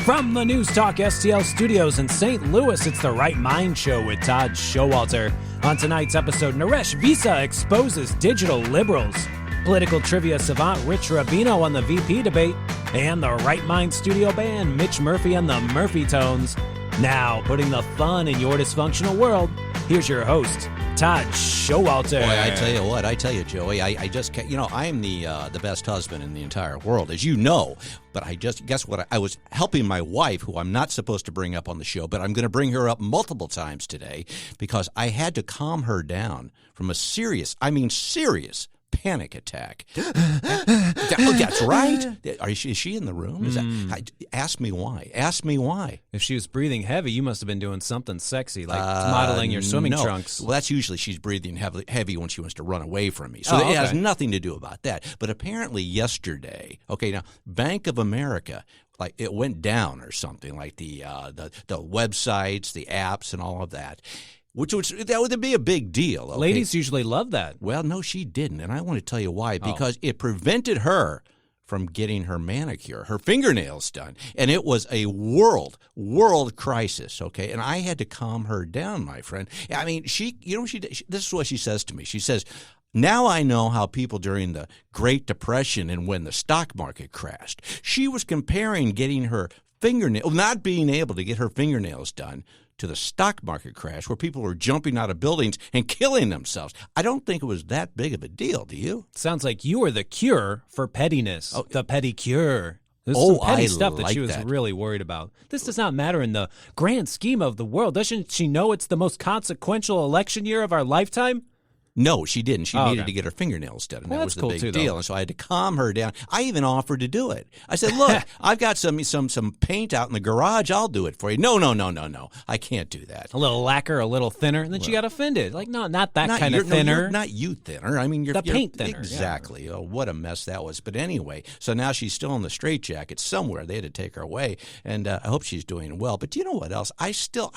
From the News Talk STL studios in St. Louis, it's the Right Mind Show with Todd Schowalter. On tonight's episode, Naresh Vissa exposes digital liberals. Political trivia savant Rich Rubino on the VP debate. And the Right Mind studio band, Mitch Murphy and the Murphy Tones. Now, putting the fun in your dysfunctional world, here's your host, Todd Schowalter. Boy, I tell you, Joey, I just can't, I am the best husband in the entire world, as you know. But guess what? I was helping my wife, who I'm not supposed to bring up on the show, but I'm going to bring her up multiple times today because I had to calm her down from a serious panic attack. That's right. Is she in the room? Ask me why. Ask me why. If she was breathing heavy, you must have been doing something sexy, like modeling your swimming trunks. Well, that's usually she's breathing heavy when she wants to run away from me. So it has nothing to do about that. But apparently yesterday, now Bank of America, like it went down or something, like the websites, the apps, and all of that. That would be a big deal. Okay? Ladies usually love that. Well, no, she didn't, and I want to tell you why. Because it prevented her from getting her manicure, her fingernails done, and it was a world crisis. Okay, and I had to calm her down, my friend. I mean, this is what she says to me. She says, "Now I know how people during the Great Depression and when the stock market crashed." She was comparing getting her not being able to get her fingernails done to the stock market crash where people were jumping out of buildings and killing themselves. I don't think it was that big of a deal, do you? Sounds like you were the cure for pettiness. The pedicure. There's some petty stuff that she was really worried about. This does not matter in the grand scheme of the world. Doesn't she know it's the most consequential election year of our lifetime? No, she didn't. She needed to get her fingernails done, and that was the big deal. And so I had to calm her down. I even offered to do it. I said, "Look, I've got some paint out in the garage. I'll do it for you." No. I can't do that. A little lacquer, a little thinner, and then she got offended. Like, no, not that kind of thinner. Not you thinner. I mean, you're paint thinner. Exactly. Yeah. Oh, what a mess that was. But anyway, so now she's still in the straitjacket somewhere. They had to take her away, and I hope she's doing well. But you know what else? I still,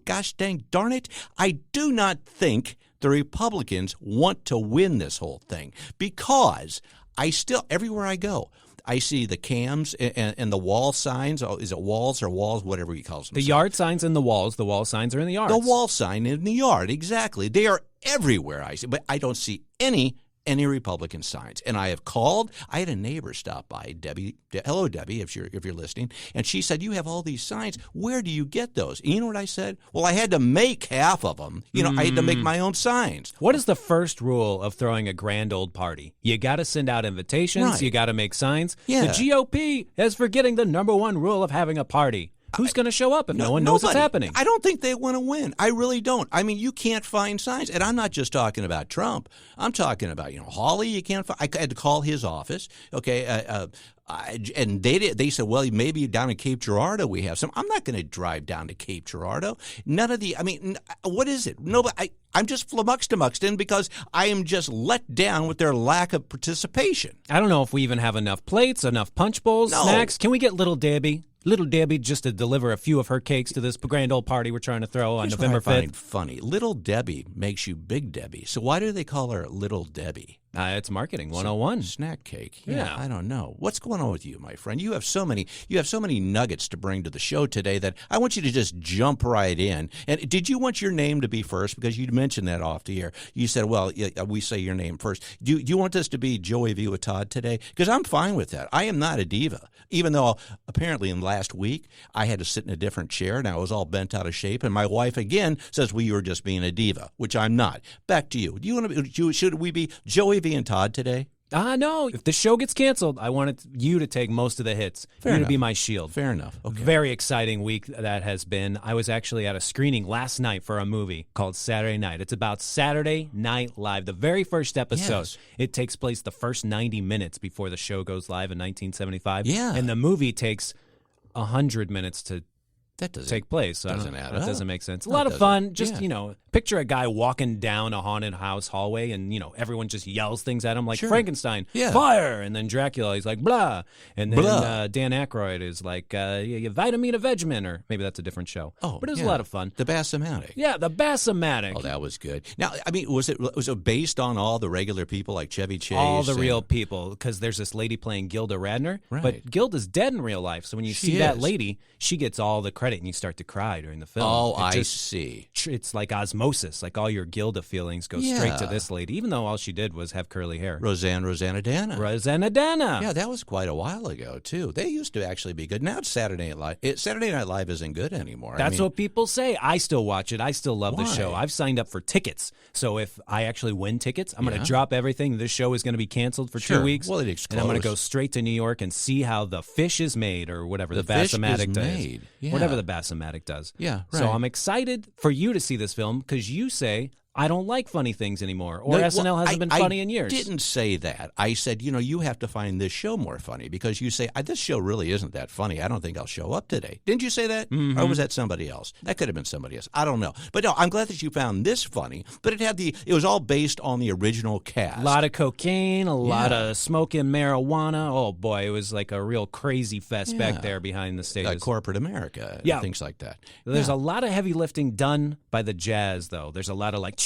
gosh dang darn it, I do not think the Republicans want to win this whole thing because everywhere I go, I see the cams and the wall signs. Oh, is it walls or walls? Whatever he calls them. The yard signs and the walls. The wall signs are in the yard. The wall sign in the yard, exactly. They are everywhere. I see, but I don't see any Republican signs. And I have called. I had a neighbor stop by, Debbie. Hello, Debbie, if you're listening. And she said, "You have all these signs. Where do you get those?" And you know what I said? Well, I had to make half of them. I had to make my own signs. What is the first rule of throwing a grand old party? You got to send out invitations. Right. You got to make signs. Yeah. The GOP is forgetting the number one rule of having a party. Who's going to show up if no one knows what's happening? I don't think they want to win. I really don't. I mean, you can't find signs. And I'm not just talking about Trump. I'm talking about, Hawley, you can't find. I had to call his office, okay, and they said, well, maybe down in Cape Girardeau we have some. I'm not going to drive down to Cape Girardeau. What is it? No, but I'm just flummoxed in because I am just let down with their lack of participation. I don't know if we even have enough plates, enough punch bowls, snacks. Can we get Little Debbie? Little Debbie just to deliver a few of her cakes to this grand old party we're trying to throw on November 5th. What I find funny. Little Debbie makes you Big Debbie. So why do they call her Little Debbie? It's marketing 101. Snack cake. Yeah, I don't know. What's going on with you, my friend? You have so many nuggets to bring to the show today that I want you to just jump right in. And did you want your name to be first? Because you mentioned that off the air. You said, well, we say your name first. Do you want this to be Joey V with Todd today? Because I'm fine with that. I am not a diva. Even though apparently in last week I had to sit in a different chair and I was all bent out of shape. And my wife again says, well, you were just being a diva, which I'm not. Back to you. Should we be Joey V and Todd today? No. If the show gets canceled, I wanted you to take most of the hits. Fair enough. To be my shield. Fair enough. Okay. Very exciting week that has been. I was actually at a screening last night for a movie called Saturday Night. It's about Saturday Night Live, the very first episode. Yes. It takes place the first 90 minutes before the show goes live in 1975. Yeah. And the movie takes 100 minutes to That doesn't take place. Doesn't add up. That doesn't make sense. A No, lot it of fun. doesn't. Just, Yeah. Picture a guy walking down a haunted house hallway and, everyone just yells things at him like Sure. Frankenstein, Yeah. fire. And then Dracula, he's like, blah. And then Blah. Dan Aykroyd is like, Vitamina Vegemin, or maybe that's a different show. Oh, but it was yeah. a lot of fun. The Bassomatic. Yeah, the Bassomatic. Oh, that was good. Now, I mean, was it based on all the regular people like Chevy Chase? All the and- real people, because there's this lady playing Gilda Radner. Right. But Gilda's dead in real life, so when you She see that is. lady, she gets all the credit, and you start to cry during the film. Oh, It I just- see. It's like osmosis. Like all your Gilda feelings go straight to this lady, even though all she did was have curly hair. Rosanna Dana. Rosanna Dana. Yeah, that was quite a while ago, too. They used to actually be good. Now it's Saturday Night Live. Saturday Night Live isn't good anymore. That's what people say. I still watch it. I still love the Why? show. I've signed up for tickets. So if I actually win tickets, I'm going to drop everything. This show is going to be canceled for Sure. 2 weeks. Well, it's and I'm going to close. go straight to New York and see how the fish is made, or whatever the fish is Bassomatic does. made. Yeah. Whatever the Bassomatic does. Yeah, So right. I'm excited for you to see this film because you say, I don't like funny things anymore, or No, SNL well, hasn't been funny in years. I didn't say that. I said, you have to find this show more funny because you say, this show really isn't that funny. I don't think I'll show up today. Didn't you say that? Mm-hmm. Or was that somebody else? That could have been somebody else. I don't know. But no, I'm glad that you found this funny, but it was all based on the original cast. A lot of cocaine, a lot Yeah. of smoking marijuana. Oh, boy, it was like a real crazy fest Yeah. back there behind the stages. Like corporate America, Yeah. things like that. There's Yeah. a lot of heavy lifting done by the jazz, though. There's a lot of like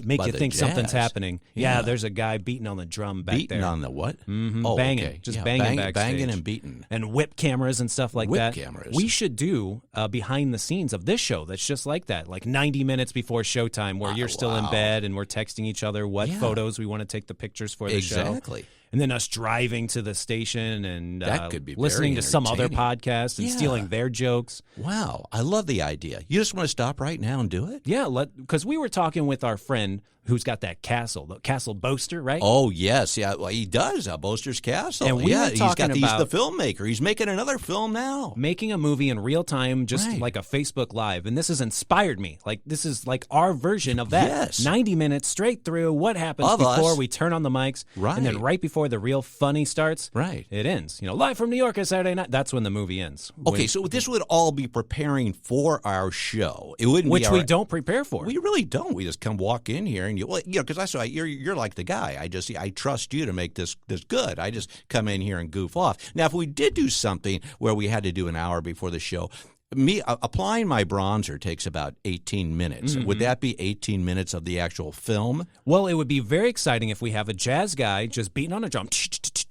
make By you the think something's jazz? happening. Yeah. Yeah, there's a guy beating on the drum back Beating there. on the what? Mhm, Oh, banging, okay. just Yeah, banging backstage. banging and beating. And whip cameras and stuff like Whip that. cameras. We should do behind the scenes of this show that's just like that, like 90 minutes before showtime, where you're still in wow. bed and we're texting each other what Yeah. photos we want to take the pictures for the show. Exactly. And then us driving to the station and That could be listening very to some other entertaining. podcast and Yeah. stealing their jokes. Wow, I love the idea. You just want to stop right now and do it? Yeah, because we were talking with our friend who's got that castle, the Castle Boaster, right? Oh, yes. Yeah, well, he does. Boaster's Castle. And we yeah, were he's talking got about- he's the filmmaker. He's making another film now. Making a movie in real time, just Right. like a Facebook Live. And this has inspired me. Like, this is like our version of that. Yes. 90 minutes straight through. What happens Of before us. we turn on the mics? Right. And then right before the real funny starts, Right. it ends. Live from New York on Saturday night. That's when the movie ends. Okay, so this would all be preparing for our show. It wouldn't Which be we our- don't prepare for. We really don't. We just come walk in here and because I saw you're like the guy. I trust you to make this good. I just come in here and goof off. Now, if we did do something where we had to do an hour before the show, me applying my bronzer takes about 18 minutes. Mm-hmm. Would that be 18 minutes of the actual film? Well, it would be very exciting if we have a jazz guy just beating on a drum,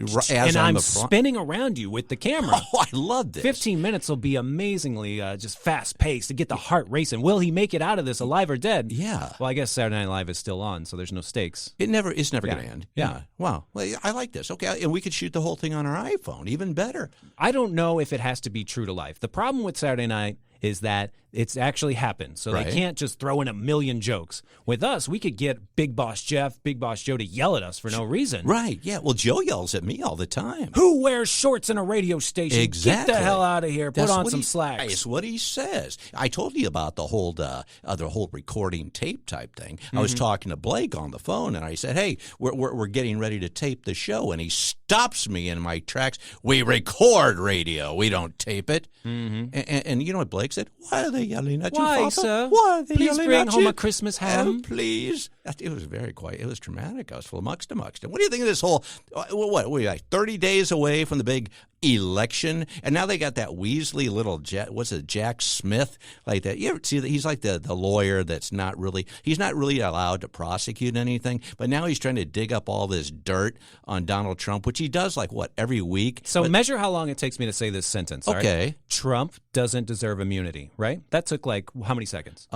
As and on I'm the front- spinning around you with the camera. Oh, I love this. 15 minutes will be amazingly just fast-paced to get the heart racing. Will he make it out of this alive or dead? Yeah. Well, I guess Saturday Night Live is still on, so there's no stakes. It's never Yeah. going to end. Yeah. Wow. Well, I like this. Okay, and we could shoot the whole thing on our iPhone. Even better. I don't know if it has to be true to life. The problem with Saturday Night is that it's actually happened. So Right. they can't just throw in a million jokes. With us, we could get Big Boss Jeff, Big Boss Joe to yell at us for no reason. Right. Yeah. Well, Joe yells at me all the time. Who wears shorts in a radio station? Exactly. Get the hell out of here. Put That's on what some he- slacks. It's what he says. I told you about the whole recording tape type thing. I was talking to Blake on the phone, and I said, "Hey, we're getting ready to tape the show," and he stops me in my tracks. We record radio. We don't tape it. Mm-hmm. And you know what Blake said? Why are they yelling at you, Why, Father? sir? Why are they Please yelling bring at home you? a Christmas ham. Please. It was very quiet. It was traumatic. I was full of muxta. What do you think of this whole, what we like 30 days away from the big election, and now they got that Weasley little Jack Smith, like that. You ever see that? He's like the lawyer that's he's not really allowed to prosecute anything, but now he's trying to dig up all this dirt on Donald Trump, which he does every week. So measure how long it takes me to say this sentence. all right? Okay. Trump doesn't deserve immunity, right? That took how many seconds?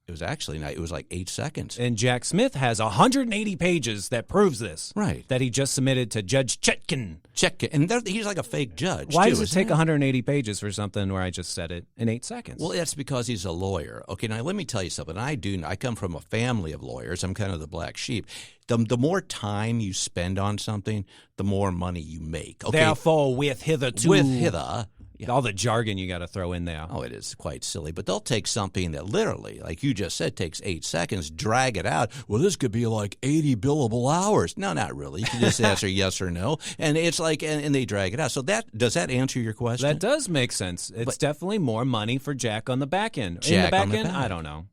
It was actually not. It was like 8 seconds. And Jack Smith has 180 pages that proves this. Right. That he just submitted to Judge Chetkin. Check it, and he's like a fake judge. Why too, does it isn't take 180 pages for something where I just said it in 8 seconds? Well, that's because he's a lawyer. Okay, now let me tell you something. I come from a family of lawyers. I'm kind of the black sheep. The more time you spend on something, the more money you make. Okay, Therefore, with hitherto. with hither. All the jargon you got to throw in there. Oh, it is quite silly. But they'll take something that literally, like you just said, takes 8 seconds, drag it out. Well, this could be like 80 billable hours. No, not really. You can just answer yes or no. And it's like, and they drag it out. So does that answer your question? That does make sense. It's definitely more money for Jack on the back end. Jack in the back on the end, back. I don't know.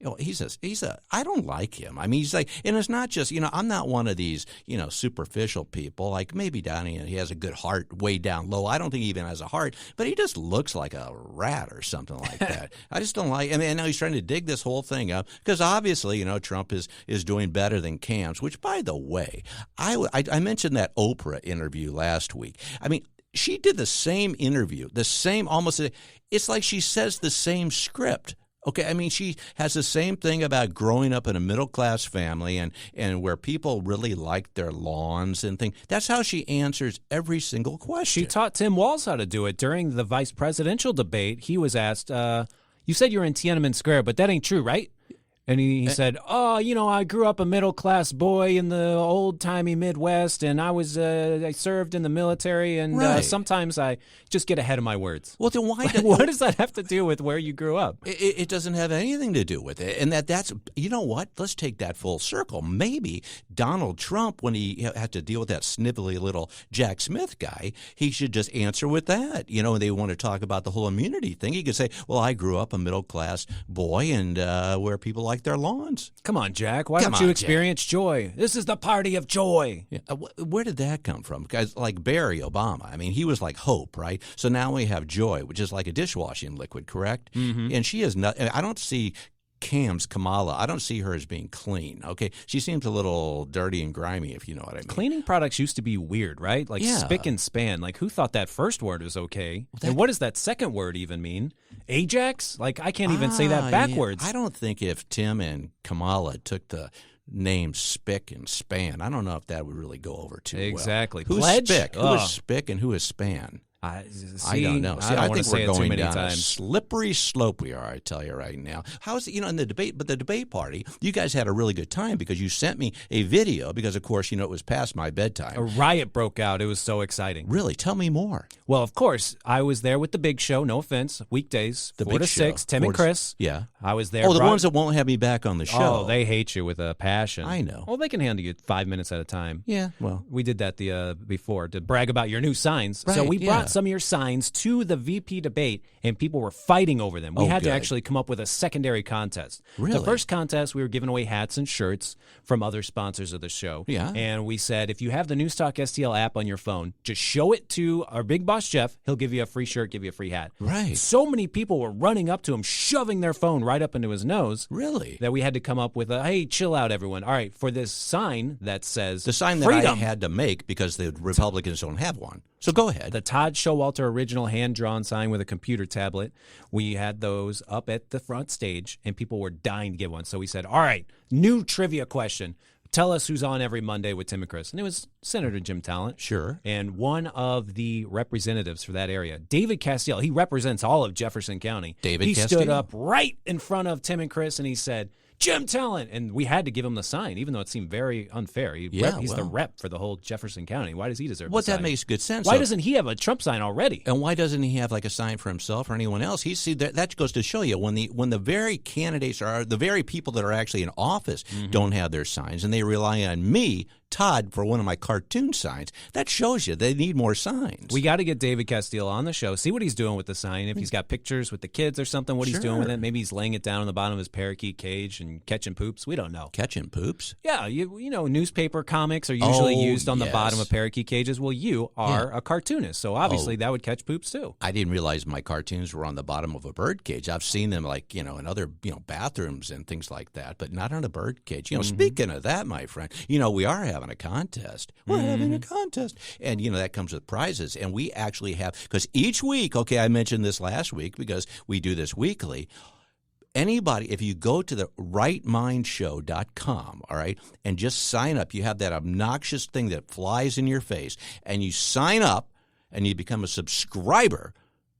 I don't like him. I mean, he's like, and it's not just, I'm not one of these, superficial people. Like maybe Donnie, he has a good heart way down low. I don't think he even has a heart, but he just looks like a rat or something like that. I just don't like. I mean, now he's trying to dig this whole thing up because obviously, Trump is doing better than Cam's. Which, by the way, I mentioned that Oprah interview last week. I mean, she did the same interview, the same almost. It's like she says the same script. Okay, I mean, she has the same thing about growing up in a middle-class family and where people really like their lawns and things. That's how she answers every single question. She taught Tim Walz how to do it. During the vice presidential debate, he was asked, you said you're in Tiananmen Square, but that ain't true, right? And he said, I grew up a middle-class boy in the old-timey Midwest, and I served in the military, and sometimes I just get ahead of my words. Well, then why? What does that have to do with where you grew up? It doesn't have anything to do with it. And that's, you know what? Let's take that full circle. Maybe Donald Trump, when he had to deal with that snivelly little Jack Smith guy, he should just answer with that. And they want to talk about the whole immunity thing. He could say, well, I grew up a middle-class boy, and where people like their lawns. Come on, Jack. Why don't you experience joy? This is the party of joy. Yeah. Where did that come from? Guys like Barry Obama. I mean, he was like hope, right? So now we have joy, which is like a dishwashing liquid, correct? Mm-hmm. And she is not. I don't see Kamala. I don't see her as being clean. Okay, she seems a little dirty and grimy, if you know what I mean. Cleaning products used to be weird, right? Like spick and span. Like who thought that first word was okay? And what does that second word even mean? Ajax? Like I can't even say that backwards. Yeah. I don't think if Tim and Kamala took the name Spick and Span, I don't know if that would really go over too well. Exactly. Who's Spick? Who is Spick and who is Span? I don't know. See, I think we're going down times. a slippery slope. We are, I tell you right now. How's it, in the debate? But the debate party, you guys had a really good time because you sent me a video because, of course, it was past my bedtime. A riot broke out. It was so exciting. Really? Tell me more. Well, of course, I was there with the Big Show. No offense, weekdays, 4 to 6. Tim and Chris. Yeah, I was there. Oh, the ones that won't have me back on the show. Oh, they hate you with a passion. I know. Well, they can handle you 5 minutes at a time. Yeah. Well, we did that before to brag about your new signs. Right, so we brought some of your signs to the VP debate, and people were fighting over them. We had to actually come up with a secondary contest. Really? The first contest, we were giving away hats and shirts from other sponsors of the show. Yeah. And we said, if you have the NewsTalkSTL app on your phone, just show it to our big boss, Jeff. He'll give you a free shirt, give you a free hat. Right. So many people were running up to him, shoving their phone right up into his nose. Really? That we had to come up with hey, chill out, everyone. All right, for this sign that says the sign freedom. That I had to make because the Republicans don't have one. So go ahead. The Todd Schowalter original hand-drawn sign with a computer tablet. We had those up at the front stage, and people were dying to get one. So we said, all right, new trivia question. Tell us who's on every Monday with Tim and Chris. And it was Senator Jim Talent. Sure. And one of the representatives for that area, David Castile. He represents all of Jefferson County. He stood up right in front of Tim and Chris, and he said, Jim Talent. And we had to give him the sign, even though it seemed very unfair. He's the rep for the whole Jefferson County. Why does he deserve the sign? That makes good sense. Why doesn't he have a Trump sign already? And why doesn't he have like a sign for himself or anyone else? That goes to show you when the very candidates are the very people that are actually in office don't have their signs, and they rely on me, Todd, for one of my cartoon signs. That shows you they need more signs. We got to get David Castile on the show, see what he's doing with the sign. If he's got pictures with the kids or something, what he's doing with it. Maybe he's laying it down on the bottom of his parakeet cage and catching poops. We don't know. Catching poops? Yeah, you know, newspaper comics are usually used on the bottom of parakeet cages. Well, you are a cartoonist, so obviously that would catch poops too. I didn't realize my cartoons were on the bottom of a bird cage. I've seen them in other bathrooms and things like that, but not on a bird cage. Speaking of that, my friend, we are having a contest. We're having a contest. And, that comes with prizes. And we actually have, because each week, I mentioned this last week because we do this weekly. Anybody, if you go to the rightmindshow.com, all right, and just sign up, you have that obnoxious thing that flies in your face, and you sign up and you become a subscriber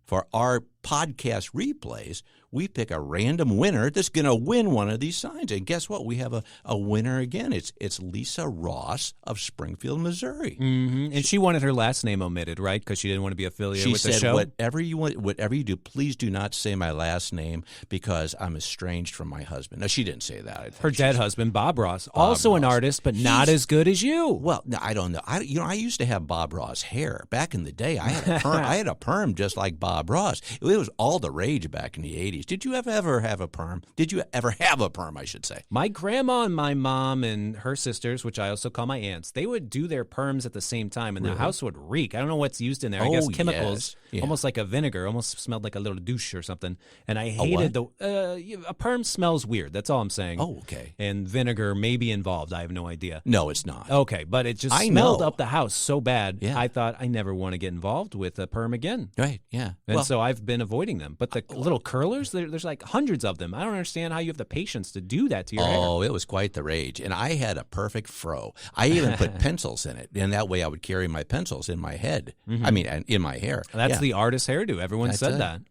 for our podcast replays, we pick a random winner that's going to win one of these signs. And guess what? We have a winner again. It's Lisa Ross of Springfield, Missouri. Mm-hmm. And she wanted her last name omitted, right? Because she didn't want to be affiliated with the show. She said, whatever you do, please do not say my last name because I'm estranged from my husband. No, she didn't say that. Her dead husband, Bob Ross, also an artist, but not as good as you. Well, no, I don't know. I used to have Bob Ross hair back in the day. I had a perm just like Bob Ross. It was all the rage back in the 80s. Did you ever have a perm? Did you ever have a perm, I should say? My grandma and my mom and her sisters, which I also call my aunts, they would do their perms at the same time, and the house would reek. I don't know what's used in there. I guess chemicals, almost like a vinegar, almost smelled like a little douche or something. And I hated a perm smells weird. That's all I'm saying. Oh, okay. And vinegar may be involved. I have no idea. No, it's not. Okay, but it just smelled up the house so bad. Yeah. I thought I never want to get involved with a perm again. Right, yeah. And so I've been avoiding them. But the little curlers, there's like hundreds of them. I don't understand how you have the patience to do that to your hair. Oh, it was quite the rage. And I had a perfect fro. I even put pencils in it. And that way I would carry my pencils in my head. Mm-hmm. I mean, in my hair. That's the artist hairdo. Everyone said that.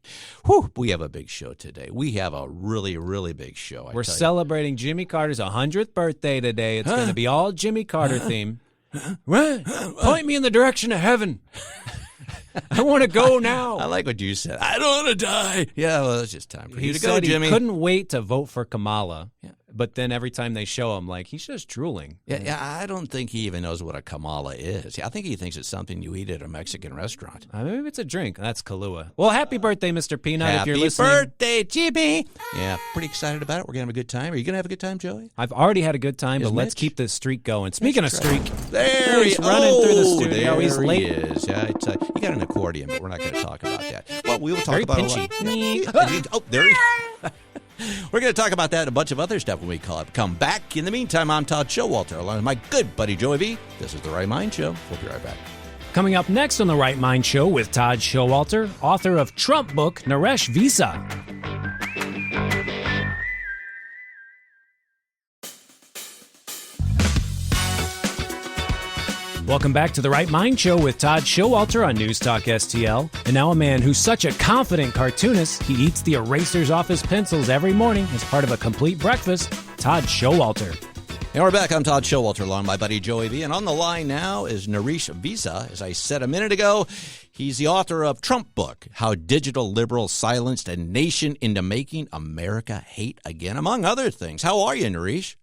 Whew, we have a big show today. We have a really, really big show. We're celebrating Jimmy Carter's 100th birthday today. It's going to be all Jimmy Carter theme. What? Point me in the direction of heaven. I want to go now. I like what you said. I don't want to die. Yeah, well, it's just time for you to go, Jimmy. He couldn't wait to vote for Kamala. Yeah. But then every time they show him, like, he's just drooling. Yeah, I don't think he even knows what a Kamala is. I think he thinks it's something you eat at a Mexican restaurant. Maybe it's a drink. That's Kahlua. Well, happy birthday, Mr. Peanut, if you're listening. Happy birthday, Jimmy. Yeah, pretty excited about it. We're going to have a good time. Are you going to have a good time, Joey? I've already had a good time, but let's keep this streak going. Speaking of streak, there he's running through the studio. He's late. He is. Yeah, you got an accordion, but we're not going to talk about that. Well, we will talk Very about pinchy. Oh, there he is. We're going to talk about that and a bunch of other stuff when we come back. In the meantime, I'm Todd Schowalter, along with my good buddy Joey V. This is The Right Mind Show. We'll be right back. Coming up next on The Right Mind Show with Todd Schowalter, author of Trumpbook, Naresh Vissa. Welcome back to The Right Mind Show with Todd Schowalter on StL. And now a man who's such a confident cartoonist, he eats the erasers off his pencils every morning as part of a complete breakfast, Todd Schowalter. And we're back. I'm Todd Schowalter, along with my buddy Joey V. And on the line now is Naresh Vissa. As I said a minute ago, he's the author of Trumpbook, How Digital Liberals Silenced a Nation into Making America Hate Again, among other things. How are you, Naresh?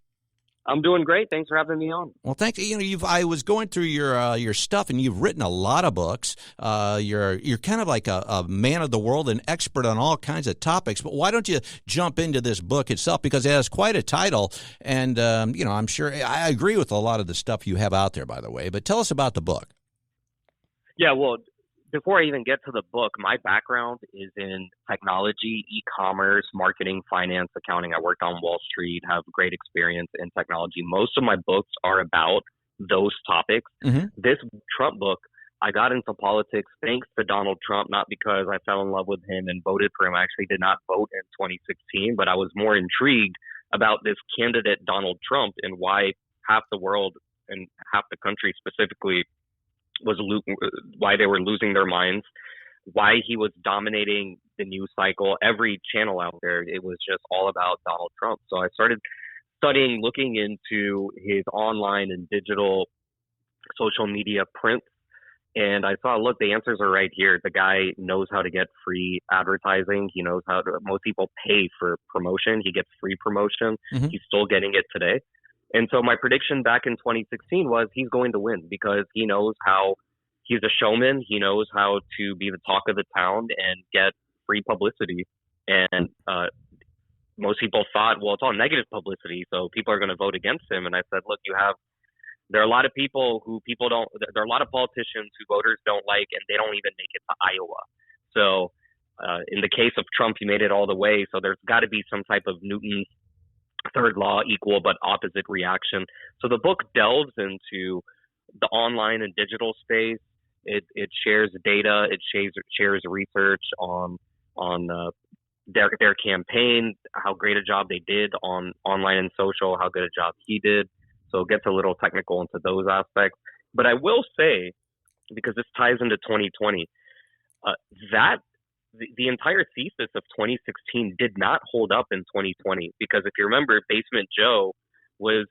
I'm doing great. Thanks for having me on. Well, thanks. I was going through your stuff, and you've written a lot of books. You're kind of like a man of the world, an expert on all kinds of topics. But why don't you jump into this book itself, because it has quite a title, and I'm sure I agree with a lot of the stuff you have out there, by the way. But tell us about the book. Yeah, well, before I even get to the book, my background is in technology, e-commerce, marketing, finance, accounting. I worked on Wall Street, have great experience in technology. Most of my books are about those topics. Mm-hmm. This Trump book, I got into politics thanks to Donald Trump, not because I fell in love with him and voted for him. I actually did not vote in 2016, but I was more intrigued about this candidate, Donald Trump, and why half the world and half the country specifically why they were losing their minds, why he was dominating the news cycle, every channel out there. It was just all about Donald Trump. So I started studying, looking into his online and digital social media prints. And I saw, look, the answers are right here. The guy knows how to get free advertising. He knows how to, most people pay for promotion. He gets free promotion. Mm-hmm. He's still getting it today. And so my prediction back in 2016 was he's going to win because he knows how he's a showman. He knows how to be the talk of the town and get free publicity. And most people thought, well, it's all negative publicity, so people are going to vote against him. And I said, look, there are a lot of people who there are a lot of politicians who voters don't like, and they don't even make it to Iowa. So in the case of Trump, he made it all the way. So there's got to be some type of Newton's third law, equal but opposite reaction. So the book delves into the online and digital space. It shares data. It shares research on their campaign, how great a job they did on online and social, how good a job he did. So it gets a little technical into those aspects. But I will say, because this ties into 2020, the entire thesis of 2016 did not hold up in 2020, because if you remember, Basement Joe was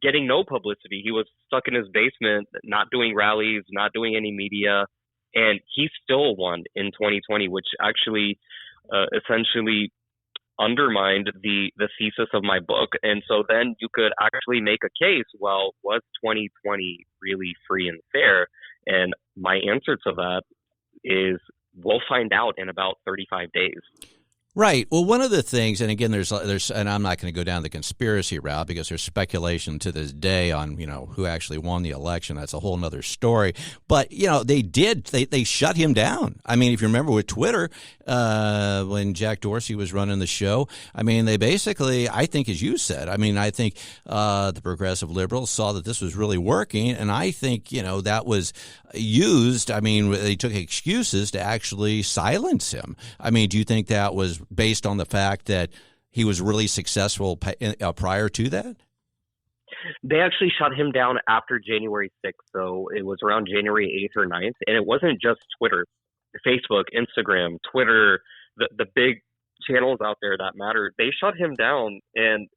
getting no publicity. He was stuck in his basement, not doing rallies, not doing any media, and he still won in 2020, which actually essentially undermined the thesis of my book. And so then you could actually make a case, well, was 2020 really free and fair? And my answer to that is, we'll find out in about 35 days. Right. Well, one of the things, and again, there's, and I'm not going to go down the conspiracy route because there's speculation to this day on, who actually won the election. That's a whole nother story. But, they shut him down. I mean, if you remember with Twitter, when Jack Dorsey was running the show, I mean, they basically, I think, as you said, I think the progressive liberals saw that this was really working. And I think, that was used. I mean, they took excuses to actually silence him. I mean, do you think that was based on the fact that he was really successful prior to that? They actually shut him down after January 6th. So it was around January 8th or 9th. And it wasn't just Twitter, Facebook, Instagram, Twitter, the big channels out there that matter. They shut him down. And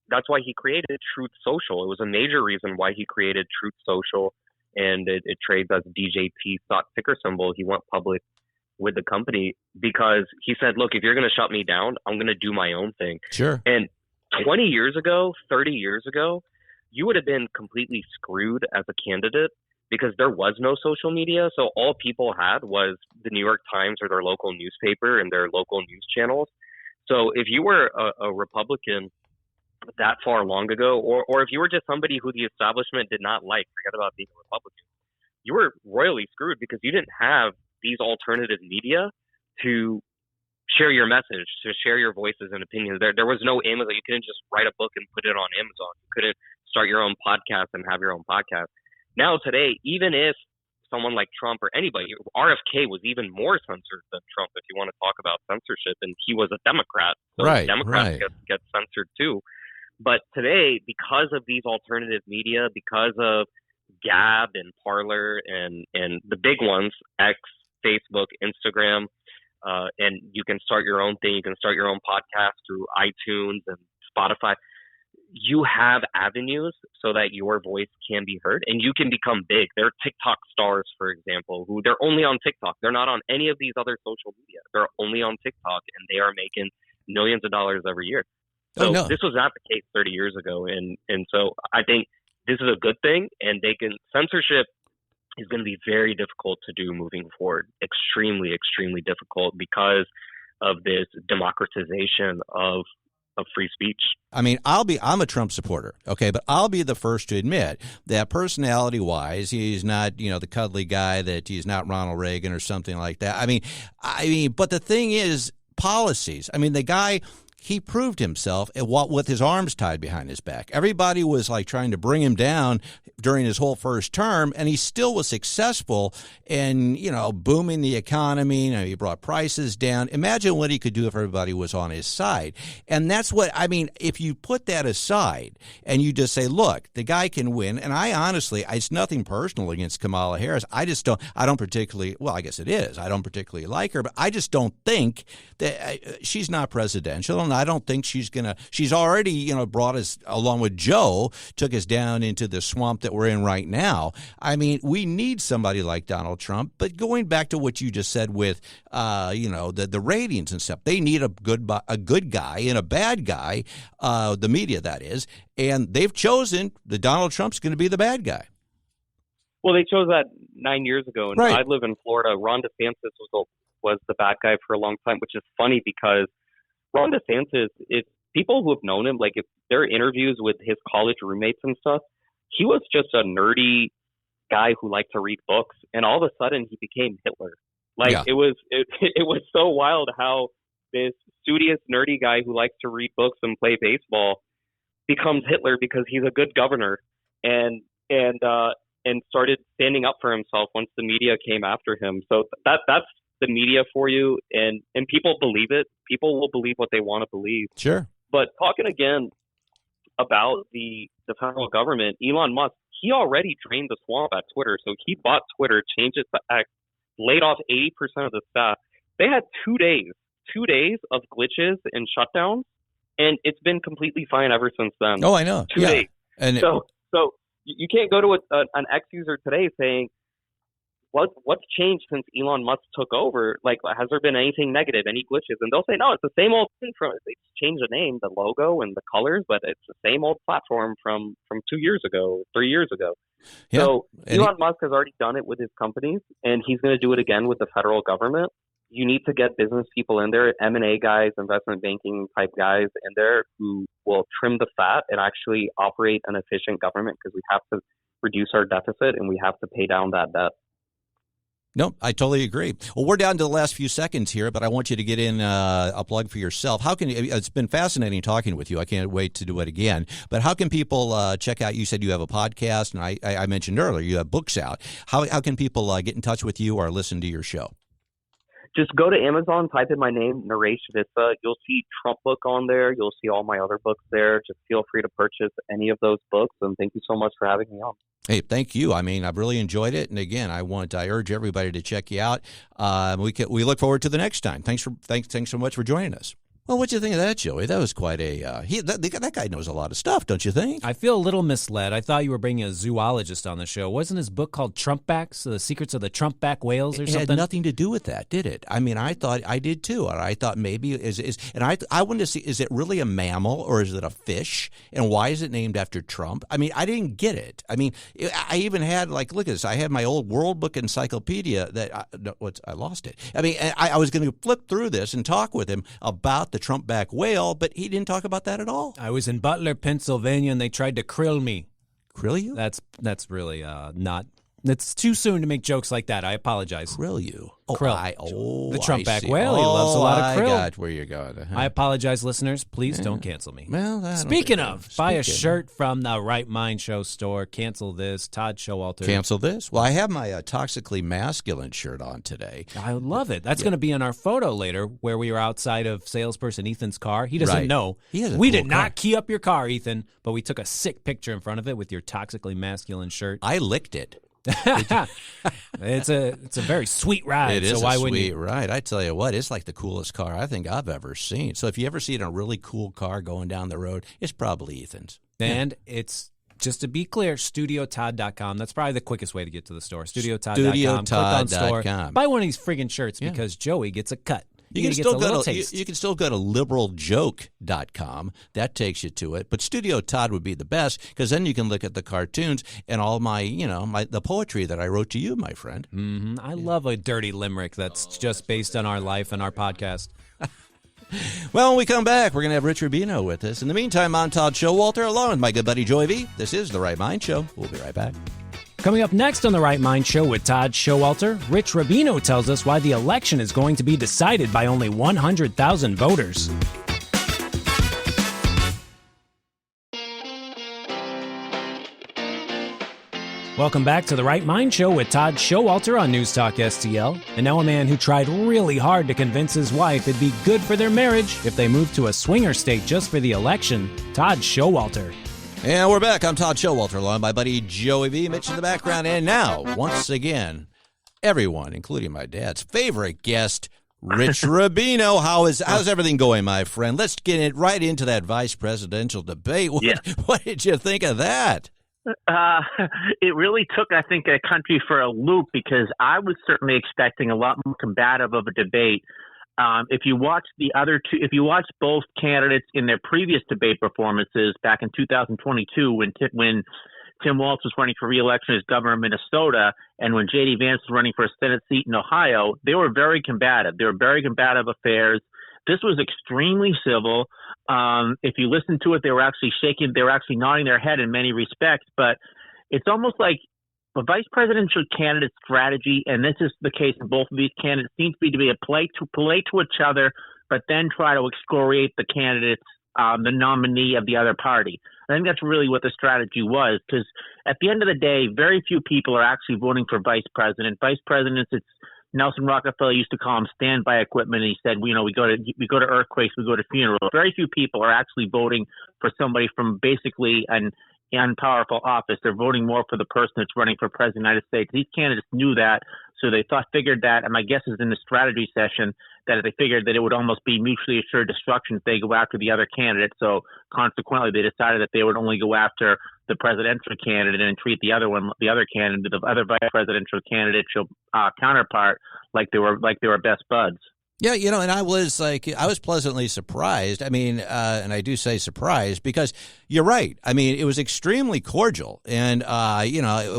that's why he created Truth Social. It was a major reason why he created Truth Social. And it trades as DJT stock ticker symbol. He went public with the company because he said, look, if you're going to shut me down, I'm going to do my own thing. Sure. And 20 years ago, 30 years ago, you would have been completely screwed as a candidate because there was no social media. So all people had was the New York Times or their local newspaper and their local news channels. So if you were a Republican that far long ago, or if you were just somebody who the establishment did not like, forget about being a Republican, you were royally screwed because you didn't have these alternative media to share your message, to share your voices and opinions. There was no Amazon. You couldn't just write a book and put it on Amazon. You couldn't start your own podcast and have your own podcast. Now today, even if someone like Trump or anybody, RFK was even more censored than Trump, if you want to talk about censorship, and he was a Democrat. So right, Democrats right. get censored too. But today, because of these alternative media, because of Gab and Parler and the big ones, X, Facebook, Instagram, and you can start your own thing. You can start your own podcast through iTunes and Spotify. You have avenues so that your voice can be heard and you can become big. There are TikTok stars, for example, who they're only on TikTok. They're not on any of these other social media. They're only on TikTok and they are making millions of dollars every year. So This was not the case 30 years ago. And so I think this is a good thing, and censorship is going to be very difficult to do moving forward. Extremely, extremely difficult because of this democratization of free speech. I mean, I'm a Trump supporter, okay, but I'll be the first to admit that personality-wise, he's not, the cuddly guy, that he's not Ronald Reagan or something like that. I mean, but the thing is, policies. I mean, the guy, he proved himself with his arms tied behind his back. Everybody was like trying to bring him down during his whole first term, and he still was successful in, booming the economy. He brought prices down. Imagine what he could do if everybody was on his side. And that's what, if you put that aside and you just say, look, the guy can win. And it's nothing personal against Kamala Harris. I don't particularly, well, I guess it is. I don't particularly like her, but I just don't think that she's not presidential. And I don't think she's already, brought us along with Joe, took us down into the swamp that we're in right now. I mean, we need somebody like Donald Trump. But going back to what you just said with, the ratings and stuff, they need a good guy and a bad guy, the media, that is. And they've chosen that Donald Trump's going to be the bad guy. Well, they chose that 9 years ago. And right. I live in Florida. Ron DeSantis was the bad guy for a long time, which is funny because Ron DeSantis, if people who have known him, like if there are interviews with his college roommates and stuff, he was just a nerdy guy who liked to read books, and all of a sudden he became Hitler. It was so wild how this studious, nerdy guy who likes to read books and play baseball becomes Hitler because he's a good governor and started standing up for himself once the media came after him. So that's the media for you, and people believe it. People will believe what they want to believe. Sure. But talking again about the federal government, Elon Musk, he already drained the swamp at Twitter. So he bought Twitter, changed it to X, laid off 80% of the staff. They had 2 days of glitches and shutdowns, and it's been completely fine ever since then. Oh, I know. 2 days. And so you can't go to an ex-user today saying, what's changed since Elon Musk took over? Like, has there been anything negative, any glitches? And they'll say, no, it's the same old thing. They changed the name, the logo, and the colors, but it's the same old platform from 2 years ago, 3 years ago. Yeah. So Elon Musk has already done it with his companies, and he's going to do it again with the federal government. You need to get business people in there, M&A guys, investment banking type guys in there who will trim the fat and actually operate an efficient government, because we have to reduce our deficit and we have to pay down that debt. No, I totally agree. Well, we're down to the last few seconds here, but I want you to get in a plug for yourself. How can it's been fascinating talking with you. I can't wait to do it again. But how can people check out? You said you have a podcast, and I mentioned earlier you have books out. How can people get in touch with you or listen to your show? Just go to Amazon, type in my name, Naresh Vissa. You'll see Trumpbook on there. You'll see all my other books there. Just feel free to purchase any of those books, and thank you so much for having me on. Hey, thank you. I mean, I've really enjoyed it, and again, I urge everybody to check you out. We look forward to the next time. Thanks so much for joining us. Well, what do you think of that, Joey? That was quite a that guy knows a lot of stuff, don't you think? I feel a little misled. I thought you were bringing a zoologist on the show. Wasn't his book called Trumpbacks, The Secrets of the Trumpback Whales or something? It had nothing to do with that, did it? I mean, I thought I did too. And I thought maybe I wanted to see, is it really a mammal or is it a fish? And why is it named after Trump? I mean, I didn't get it. I mean, I even had, like, look at this. I had my old World Book Encyclopedia that I lost it. I mean, I was going to flip through this and talk with him about the Trumpback whale, but he didn't talk about that at all. I was in Butler, Pennsylvania, and they tried to krill me. Krill you? That's really not. It's too soon to make jokes like that. I apologize. Krill you? Krill. The Trumpback whale. He loves a lot of krill. I got where you're going. I apologize, listeners. Please don't cancel me. Well, Speaking of, buy a shirt from the Right Mind Show store. Cancel this. Todd Schowalter. Cancel this? Well, I have my Toxically Masculine shirt on today. I love it. That's going to be in our photo later, where we were outside of salesperson Ethan's car. He doesn't know. We did not key up your car, Ethan, but we took a sick picture in front of it with your Toxically Masculine shirt. I licked it. It's a very sweet ride. It is a sweet ride. I tell you what, it's like the coolest car I think I've ever seen. So if you ever see a really cool car going down the road, it's probably Ethan's. And it's, just to be clear, StudioTodd.com. That's probably the quickest way to get to the store. StudioTodd.com. Click on store. Buy one of these friggin' shirts because Joey gets a cut. You can still go to liberaljoke.com. That takes you to it. But Studio Todd would be the best, because then you can look at the cartoons and all the poetry that I wrote to you, my friend. Mm-hmm. I love a dirty limerick that's just based on our life and our podcast. Well, when we come back, we're going to have Rich Rubino with us. In the meantime, I'm Todd Schowalter, along with my good buddy Joey V. This is The Right Mind Show. We'll be right back. Coming up next on The Right Mind Show with Todd Schowalter, Rich Rubino tells us why the election is going to be decided by only 100,000 voters. Welcome back to The Right Mind Show with Todd Schowalter on NewsTalkSTL. And now a man who tried really hard to convince his wife it'd be good for their marriage if they moved to a swinger state just for the election, Todd Schowalter. And we're back. I'm Todd Schowalter, along with my buddy Joey V. Mitch in the background. And now, once again, everyone, including my dad's favorite guest, Rich Rubino. How's everything going, my friend? Let's get right into that vice presidential debate. What did you think of that? It really took, I think, a country for a loop, because I was certainly expecting a lot more combative of a debate. If you watch both candidates in their previous debate performances back in 2022, when Tim Walz was running for re-election as governor of Minnesota, and when J.D. Vance was running for a Senate seat in Ohio, they were very combative. They were very combative affairs. This was extremely civil. If you listen to it, they were actually nodding their head in many respects. But it's almost like a vice presidential candidate strategy, and this is the case in both of these candidates, seems to be a play to each other, but then try to excoriate the candidates, the nominee of the other party. I think that's really what the strategy was, because at the end of the day, very few people are actually voting for vice president. Vice presidents, it's Nelson Rockefeller used to call them standby equipment. And he said, we go to earthquakes, we go to funerals. Very few people are actually voting for somebody from basically an unpowerful office. They're voting more for the person that's running for president of the United States. These candidates knew that. So they figured that, and my guess is in the strategy session, that they figured that it would almost be mutually assured destruction if they go after the other candidate. So consequently, they decided that they would only go after the presidential candidate and treat the other candidate, the other vice presidential candidate counterpart, like they were best buds. Yeah, and I was pleasantly surprised. I mean, and I do say surprised because you're right. I mean, it was extremely cordial. And,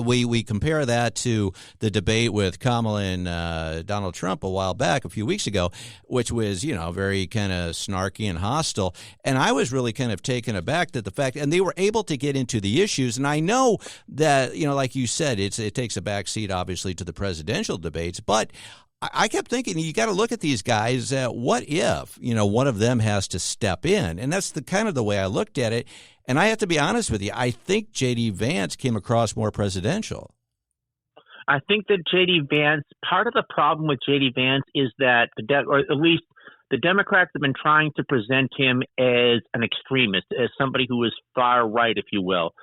we compare that to the debate with Kamala and Donald Trump a few weeks ago, which was, very kind of snarky and hostile. And I was really kind of taken aback that the fact, and they were able to get into the issues. And I know that, like you said, it takes a backseat, obviously, to the presidential debates. But I kept thinking, you got to look at these guys. What if, one of them has to step in? And that's the kind of the way I looked at it. And I have to be honest with you. I think J.D. Vance came across more presidential. I think that J.D. Vance, part of the problem with J.D. Vance is that, or at least the Democrats have been trying to present him as an extremist, as somebody who is far right, if you will.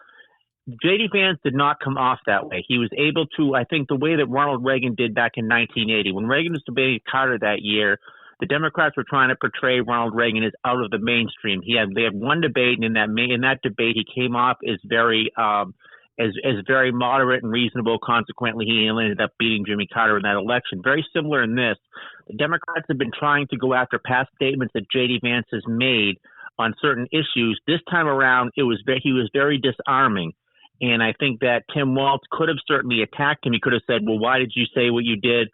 J.D. Vance did not come off that way. He was able to, I think, the way that Ronald Reagan did back in 1980. When Reagan was debating Carter that year, the Democrats were trying to portray Ronald Reagan as out of the mainstream. They had one debate, and in that debate, he came off as very very moderate and reasonable. Consequently, he ended up beating Jimmy Carter in that election. Very similar in this. The Democrats have been trying to go after past statements that J.D. Vance has made on certain issues. This time around, he was very disarming. And I think that Tim Walz could have certainly attacked him. He could have said, well, why did you say what you did?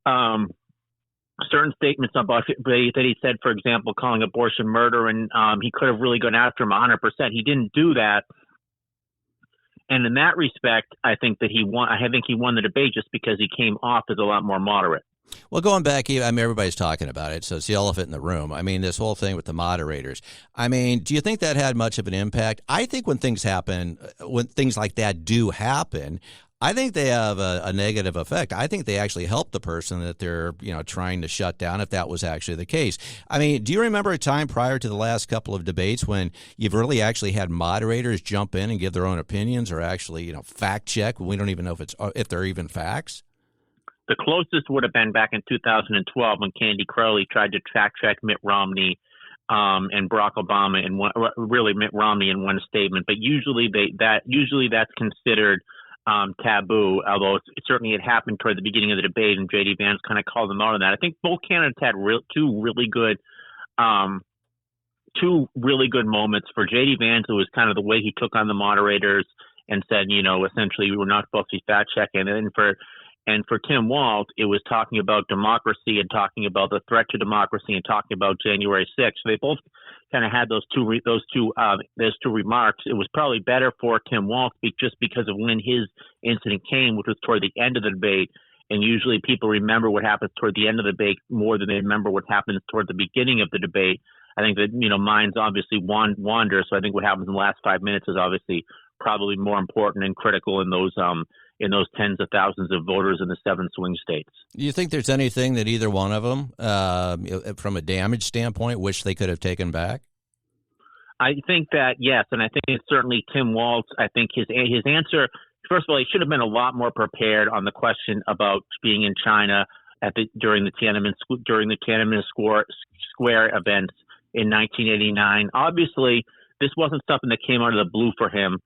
Certain statements about that he said, for example, calling abortion murder, and he could have really gone after him 100%. He didn't do that. And in that respect, I think that he won. I think he won the debate just because he came off as a lot more moderate. Well, going back, I mean, everybody's talking about it, so it's the elephant in the room. I mean, this whole thing with the moderators. I mean, do you think that had much of an impact? I think when things happen, when things like that do happen, I think they have a negative effect. I think they actually help the person that they're, trying to shut down, if that was actually the case. I mean, do you remember a time prior to the last couple of debates when you've really actually had moderators jump in and give their own opinions or actually, fact check? We don't even know if they're even facts. The closest would have been back in 2012 when Candy Crowley tried to fact check Mitt Romney and Barack Obama Mitt Romney in one statement. But usually that's considered taboo, although it certainly had happened toward the beginning of the debate, and J.D. Vance kind of called them out on that. I think both candidates had two really good moments. For J.D. Vance, it was kind of the way he took on the moderators and said, essentially we were not supposed to be fact checking. And for Tim Walz, it was talking about democracy and talking about the threat to democracy and talking about January 6th. So they both kind of had those two remarks. It was probably better for Tim Walz just because of when his incident came, which was toward the end of the debate. And usually people remember what happens toward the end of the debate more than they remember what happens toward the beginning of the debate. I think that, minds obviously wander. So I think what happens in the last 5 minutes is obviously probably more important and critical in those tens of thousands of voters in the 7 swing states. Do you think there's anything that either one of them, from a damage standpoint, wish they could have taken back? I think that, yes, and I think it's certainly Tim Walz. I think his answer, first of all, he should have been a lot more prepared on the question about being in China during the Tiananmen Square events in 1989. Obviously, this wasn't something that came out of the blue for him.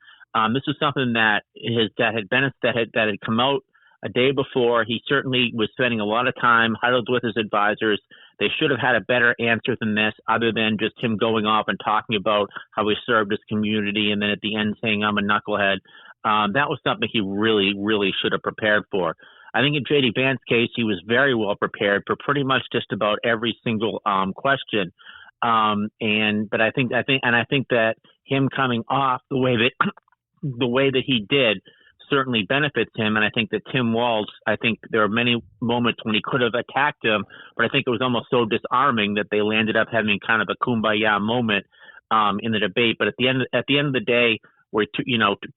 This is something that had come out a day before. He certainly was spending a lot of time huddled with his advisors. They should have had a better answer than this, other than just him going off and talking about how he served his community, and then at the end saying, "I'm a knucklehead." That was something he really, really should have prepared for. I think in J.D. Vance's case, he was very well prepared for pretty much just about every single question. But I think that him coming off the way that he did certainly benefits him. And I think that Tim Walz, I think there are many moments when he could have attacked him, but I think it was almost so disarming that they landed up having kind of a kumbaya moment in the debate. But at the end of the day, we're 2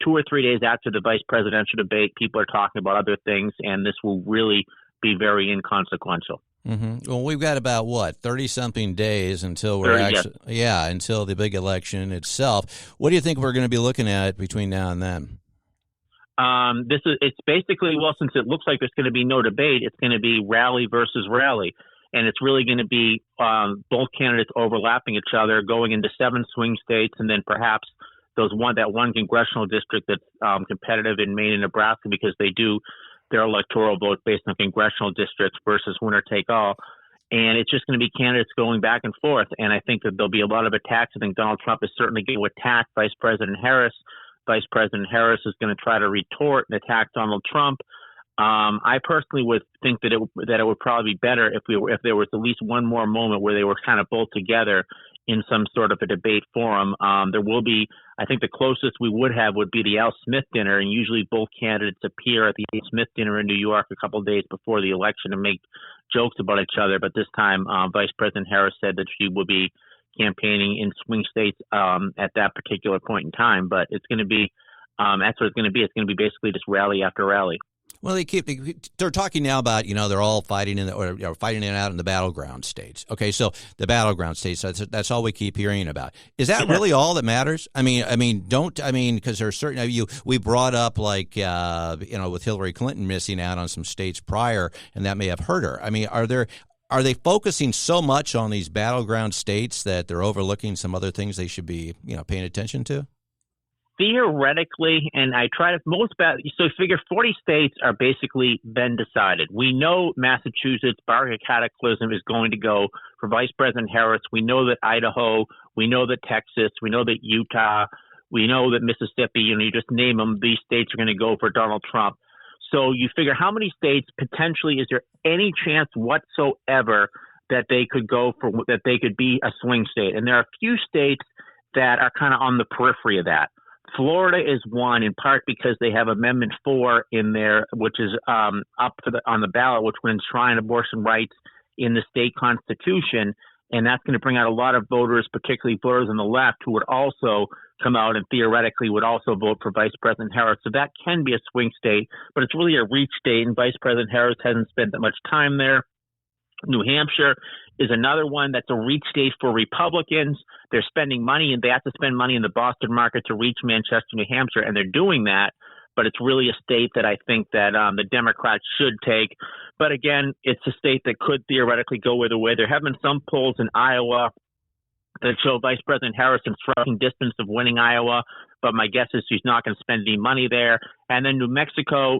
or 3 days after the vice presidential debate, people are talking about other things, and this will really be very inconsequential. Mm-hmm. Well, we've got about 30-something days until until the big election itself. What do you think we're going to be looking at between now and then? It's basically, well, since it looks like there's going to be no debate, it's going to be rally versus rally. And it's really going to be both candidates overlapping each other, going into 7 swing states, and then perhaps that one congressional district that's competitive in Maine and Nebraska, because they do their electoral vote based on congressional districts versus winner take all. And it's just going to be candidates going back and forth. And I think that there'll be a lot of attacks. I think Donald Trump is certainly going to attack Vice President Harris. Vice President Harris is going to try to retort and attack Donald Trump. I personally would think that it would probably be better if there was at least one more moment where they were kind of both together in some sort of a debate forum. There will be, I think the closest we would have would be the Al Smith dinner, and usually both candidates appear at the Al Smith dinner in New York a couple of days before the election and make jokes about each other. But this time, Vice President Harris said that she will be campaigning in swing states at that particular point in time. But it's going to be, that's what it's going to be. It's going to be basically just rally after rally. Well, they're talking now about, they're all fighting fighting it out in the battleground states. Okay, so the battleground states, that's all we keep hearing about. Is that really all that matters? Because there's certain, we brought up with Hillary Clinton missing out on some states prior, and that may have hurt her. I mean, are they focusing so much on these battleground states that they're overlooking some other things they should be, paying attention to? Theoretically, and so figure 40 states are basically been decided. We know Massachusetts, barring a cataclysm, is going to go for Vice President Harris. We know that Idaho, we know that Texas, we know that Utah, we know that Mississippi, you just name them, these states are going to go for Donald Trump. So you figure how many states potentially is there any chance whatsoever that they could that they could be a swing state? And there are a few states that are kind of on the periphery of that. Florida is one, in part because they have Amendment 4 in there, which is up on the ballot, which would enshrine abortion rights in the state constitution. And that's going to bring out a lot of voters, particularly voters on the left, who would also come out and theoretically would also vote for Vice President Harris. So that can be a swing state, but it's really a reach state, and Vice President Harris hasn't spent that much time there. New Hampshire is another one that's a reach state for Republicans. They're spending money, and they have to spend money in the Boston market to reach Manchester, New Hampshire, and they're doing that. But it's really a state that I think that the Democrats should take. But again, it's a state that could theoretically go either way. There have been some polls in Iowa that show Vice President Harris in striking distance of winning Iowa, but my guess is she's not going to spend any money there. And then New Mexico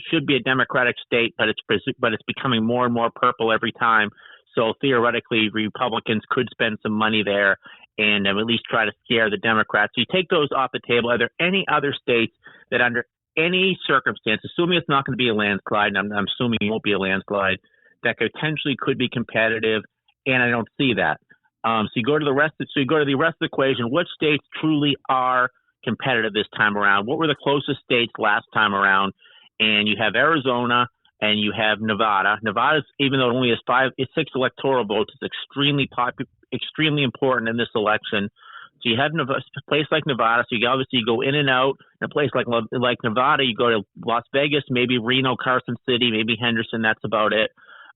should be a Democratic state, but it's becoming more and more purple every time. So theoretically, Republicans could spend some money there and at least try to scare the Democrats. So you take those off the table. Are there any other states that under any circumstance, assuming it's not going to be a landslide, and I'm assuming it won't be a landslide, that potentially could be competitive? And I don't see that. So you go to the rest of the equation. What states truly are competitive this time around? What were the closest states last time around? And you have Arizona and you have Nevada. Nevada's, even though it only has 6 electoral votes, it's extremely important in this election. So you have a place like Nevada. So you go in and out. In a place like Nevada, you go to Las Vegas, maybe Reno, Carson City, maybe Henderson. That's about it.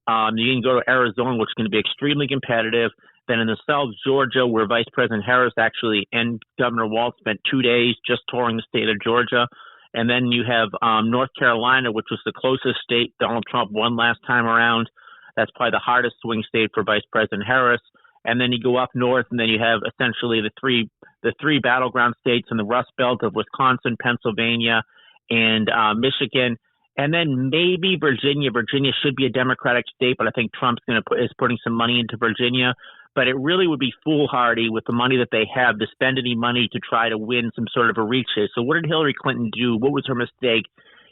You can go to Arizona, which is going to be extremely competitive. Then in the South, Georgia, where Vice President Harris and Governor Walz spent 2 days just touring the state of Georgia. And then you have North Carolina, which was the closest state Donald Trump won last time around. That's probably the hardest swing state for Vice President Harris. And then you go up north, and then you have essentially the three battleground states in the Rust Belt of Wisconsin, Pennsylvania, and Michigan. And then maybe Virginia. Virginia should be a Democratic state, but I think Trump's is putting some money into Virginia. But it really would be foolhardy with the money that they have to spend any money to try to win some sort of a reach. So what did Hillary Clinton do? What was her mistake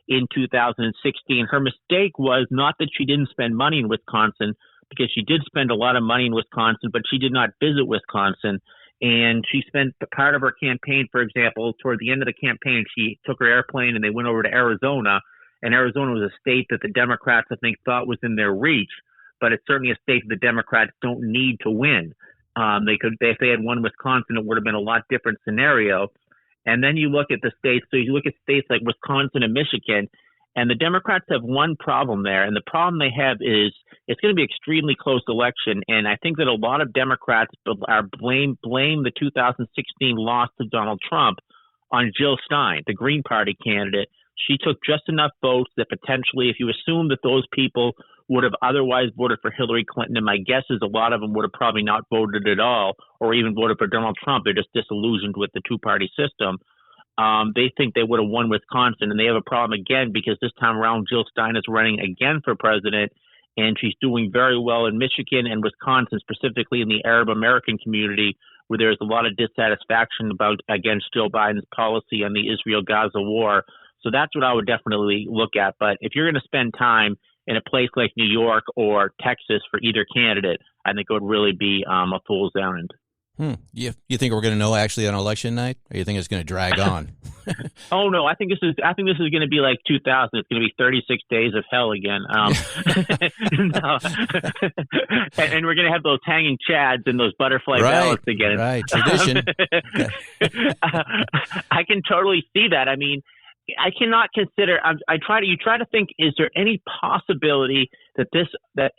in 2016? Her mistake was not that she didn't spend money in Wisconsin, because she did spend a lot of money in Wisconsin, but she did not visit Wisconsin. And she spent the part of her campaign, for example, toward the end of the campaign, she took her airplane and they went over to Arizona. And Arizona was a state that the Democrats, I think, thought was in their reach. But it's certainly a state that the Democrats don't need to win. If they had won Wisconsin, it would have been a lot different scenario. And then you look at the states. So you look at states like Wisconsin and Michigan, and the Democrats have one problem there. And the problem they have is it's going to be an extremely close election. And I think that a lot of Democrats blame the 2016 loss to Donald Trump on Jill Stein, the Green Party candidate. She took just enough votes that potentially, if you assume that those people would have otherwise voted for Hillary Clinton, and my guess is a lot of them would have probably not voted at all or even voted for Donald Trump. They're just disillusioned with the two-party system. They think they would have won Wisconsin, and they have a problem again because this time around Jill Stein is running again for president, and she's doing very well in Michigan and Wisconsin, specifically in the Arab American community, where there's a lot of dissatisfaction against Joe Biden's policy on the Israel-Gaza war. So that's what I would definitely look at. But if you're going to spend time in a place like New York or Texas for either candidate, I think it would really be a fool's errand. You think we're going to know actually on election night, or you think it's going to drag on? Oh no, I think this is going to be like 2000. It's going to be 36 days of hell again. No. And we're going to have those hanging chads and those butterfly ballots again. Right, tradition. I can totally see that. I mean, I cannot consider. You try to think: is there any possibility that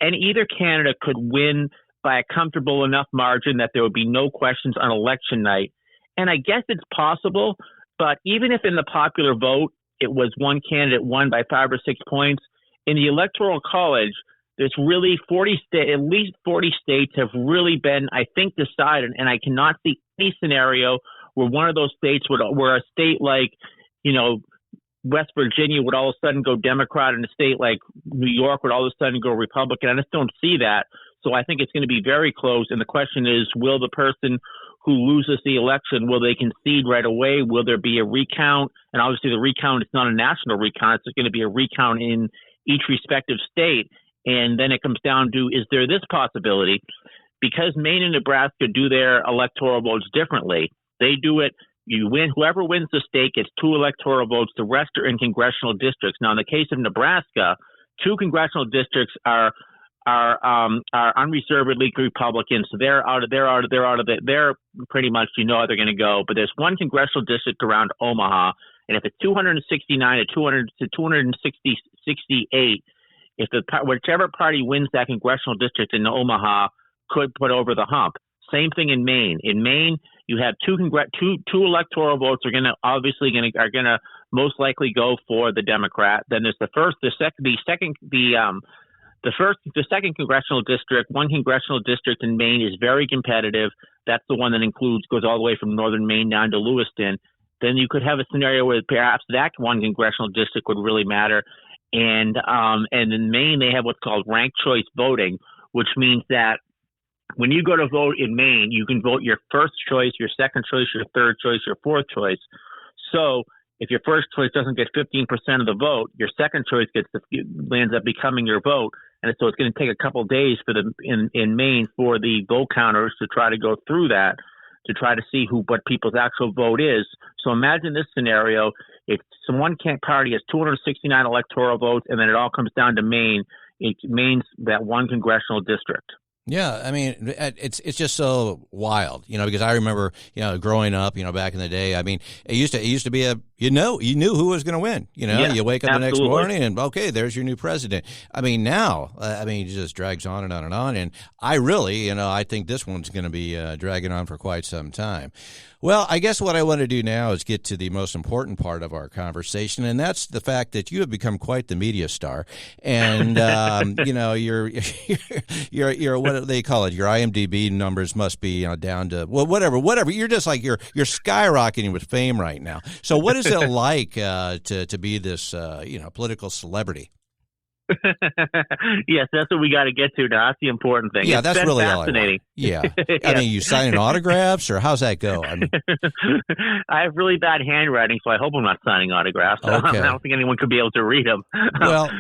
either candidate could win by a comfortable enough margin that there would be no questions on election night? And I guess it's possible, but even if in the popular vote it was one candidate won by 5 or 6 points, in the Electoral College, there's really at least 40 states have really been, I think, decided, and I cannot see any scenario where one of those states where a state like, West Virginia would all of a sudden go Democrat, and a state like New York would all of a sudden go Republican. I just don't see that. So I think it's going to be very close. And the question is, will the person who loses the election, will they concede right away? Will there be a recount? And obviously the recount is not a national recount. It's going to be a recount in each respective state. And then it comes down to, is there this possibility? Because Maine and Nebraska do their electoral votes differently. They do it. You win. Whoever wins the state gets 2 electoral votes. The rest are in congressional districts. Now, in the case of Nebraska, 2 congressional districts are unreservedly Republican. So they're pretty much, they're going to go. But there's 1 congressional district around Omaha, and if it's 269 to 268, whichever party wins that congressional district in Omaha could put over the hump. Same thing in Maine. In Maine, you have two electoral votes are going to most likely go for the Democrat. Then there's the second congressional district. 1 congressional district in Maine is very competitive. That's the one that goes all the way from northern Maine down to Lewiston. Then you could have a scenario where perhaps that 1 congressional district would really matter. And in Maine, they have what's called ranked choice voting, which means that when you go to vote in Maine, you can vote your first choice, your second choice, your third choice, your fourth choice. So if your first choice doesn't get 15% of the vote, your second choice lands up becoming your vote. And so it's going to take a couple of days in Maine for the vote counters to try to go through that, to try to see what people's actual vote is. So imagine this scenario: if one party has 269 electoral votes, and then it all comes down to Maine, it means that 1 congressional district. Yeah, I mean, it's just so wild, because I remember, growing up, back in the day. I mean, it used to be you knew who was going to win. Yeah, you wake up absolutely. the next morning and okay, there's your new president. I mean, now, it just drags on and on and on. And I really, I think this one's going to be dragging on for quite some time. Well, I guess what I want to do now is get to the most important part of our conversation, and that's the fact that you have become quite the media star, and you're what do they call it? Your IMDb numbers must be down to whatever. You're just like you're skyrocketing with fame right now. So what is it like to be this political celebrity? Yes, that's what we got to get to now. That's the important thing. Yeah, it's that's really fascinating. All I want. Yeah. I mean, you signing autographs, or how's that go? I have really bad handwriting, so I hope I'm not signing autographs. Okay. I don't think anyone could be able to read them. Well,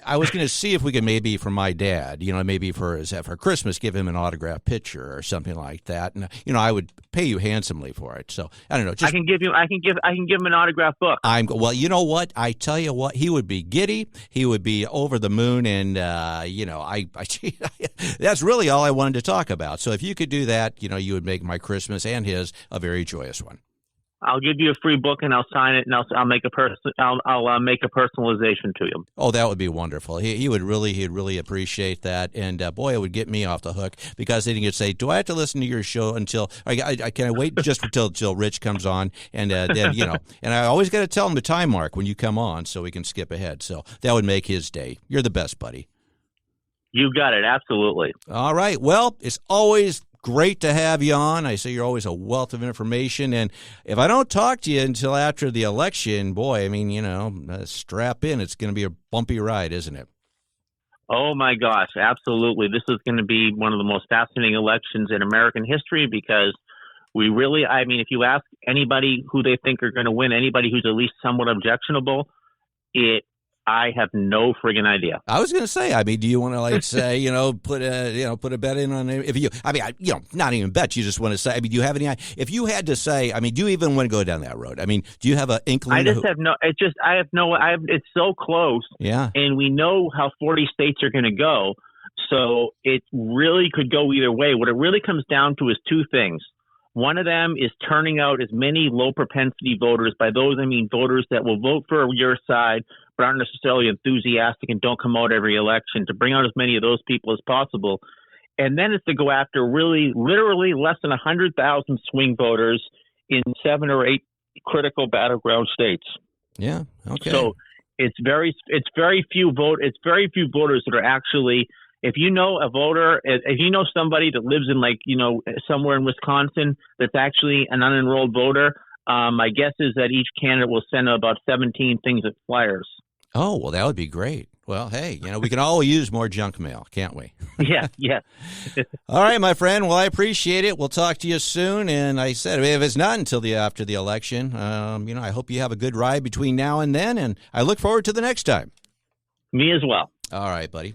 I was going to see if we could maybe for my dad, maybe for Christmas, give him an autograph picture or something like that, and I would pay you handsomely for it. So I don't know. I can give him an autograph book. Well, you know what? I tell you what, he would be giddy. He would be over the moon, and that's really all I wanted to talk about. So if you could do that, you would make my Christmas and his a very joyous one. I'll give you a free book and I'll sign it and I'll make a make a personalization to you. Oh, that would be wonderful. He'd really appreciate that, and boy, it would get me off the hook because then he could say, "Do I have to listen to your show until can I wait just until Rich comes on?" And then and I always got to tell him the time mark when you come on so we can skip ahead. So that would make his day. You're the best, buddy. You got it, absolutely. All right. Well, it's always great to have you on. I say you're always a wealth of information. And if I don't talk to you until after the election, boy, I mean, strap in. It's going to be a bumpy ride, isn't it? Oh, my gosh. Absolutely. This is going to be one of the most fascinating elections in American history because if you ask anybody who they think are going to win, anybody who's at least somewhat objectionable, I have no friggin' idea. I was going to say, do you want to say, put a bet in on it? Not even bet. You just want to say, do you have any? If you had to say, do you even want to go down that road? Do you have an inkling? It's so close. Yeah. And we know how 40 states are going to go. So it really could go either way. What it really comes down to is two things. One of them is turning out as many low propensity voters. By those, I mean voters that will vote for your side, but aren't necessarily enthusiastic and don't come out every election, to bring out as many of those people as possible. And then it's to go after literally less than 100,000 swing voters in 7 or 8 critical battleground states. Yeah. Okay. So it's very few voters that are actually. If you know a voter, if you know somebody that lives in somewhere in Wisconsin that's actually an unenrolled voter, my guess is that each candidate will send about 17 things at flyers. Oh, well, that would be great. Well, hey, we can all use more junk mail, can't we? Yeah. All right, my friend. Well, I appreciate it. We'll talk to you soon. And I said, if it's not until after the election, I hope you have a good ride between now and then. And I look forward to the next time. Me as well. All right, buddy.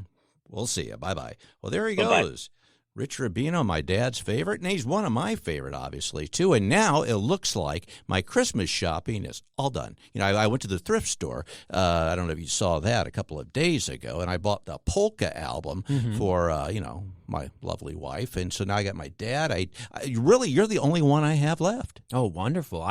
We'll see you. Bye-bye. Well, there he Bye-bye. goes. Rich Rubino, my dad's favorite, and he's one of my favorite, obviously, too. And now it looks like my Christmas shopping is all done. I went to the thrift store. I don't know if you saw that a couple of days ago, and I bought the Polka album for, my lovely wife. And so now I got my dad. You're the only one I have left. Oh, wonderful.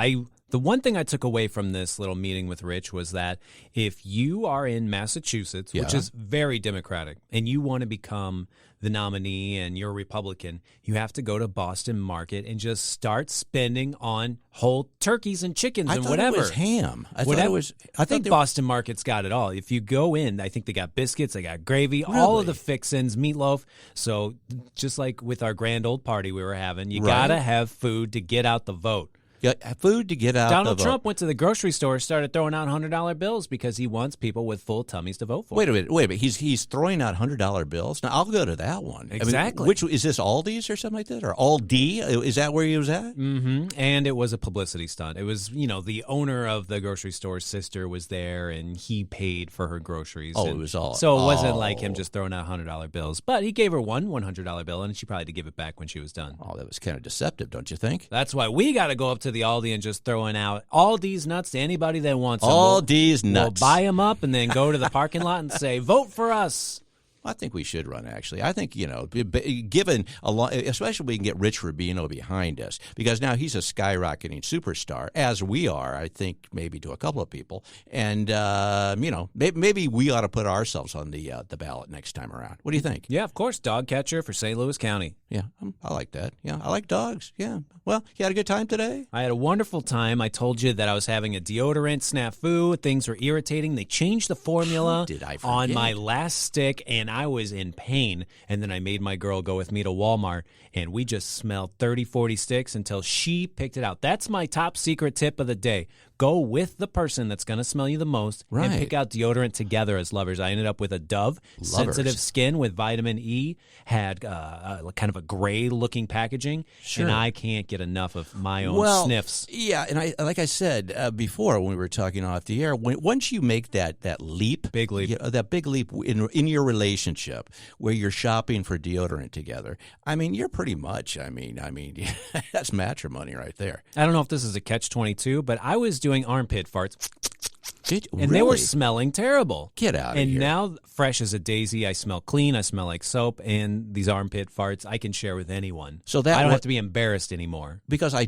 The one thing I took away from this little meeting with Rich was that if you are in Massachusetts, which is very Democratic, and you want to become the nominee and you're a Republican, you have to go to Boston Market and just start spending on whole turkeys and chickens and whatever. I thought it was ham. I think Boston Market's got it all. If you go in, I think they got biscuits, they got gravy, all of the fixins, meatloaf. So just like with our grand old party we were having, you got to have food to get out the vote. Yeah, food to get out Donald Trump went to the grocery store, started throwing out $100 bills because he wants people with full tummies to vote for. Wait a minute. He's throwing out $100 bills. Now I'll go to that one. Exactly. Which is this Aldi's or something like that, or Aldi? Is that where he was at? Mm-hmm. And it was a publicity stunt. It was the owner of the grocery store's sister was there, and he paid for her groceries. Oh, it was all. So it wasn't like him just throwing out $100 bills, but he gave her one $100 bill, and she probably had to give it back when she was done. Oh, that was kind of deceptive, don't you think? That's why we got to go up to the Aldi and just throwing out all these nuts to anybody that wants them. All these nuts. We'll buy them up and then go to the parking lot and say, vote for us. I think we should run, actually. I think, given a lot, especially if we can get Rich Rubino behind us, because now he's a skyrocketing superstar, as we are, I think, maybe to a couple of people. And, maybe we ought to put ourselves on the ballot next time around. What do you think? Yeah, of course. Dog catcher for St. Louis County. Yeah, I like that. Yeah, I like dogs. Yeah. Well, you had a good time today? I had a wonderful time. I told you that I was having a deodorant snafu. Things were irritating. They changed the formula on my last stick, and I was in pain. And then I made my girl go with me to Walmart, and we just smelled 30, 40 sticks until she picked it out. That's my top secret tip of the day. Go with the person that's going to smell you the most and pick out deodorant together as lovers. I ended up with a Dove. Sensitive skin with vitamin E, had kind of a gray-looking packaging, and I can't get enough of my own sniffs. Yeah, and like I said before when we were talking off the air, once you make that leap, big leap, that big leap in your relationship where you're shopping for deodorant together, you're pretty much, that's, that's matrimony right there. I don't know if this is a catch-22, but I was doing armpit farts And they were smelling terrible. Get out of and here. And now, fresh as a daisy, I smell clean, I smell like soap, and these armpit farts I can share with anyone. So that I don't have to be embarrassed anymore. Because I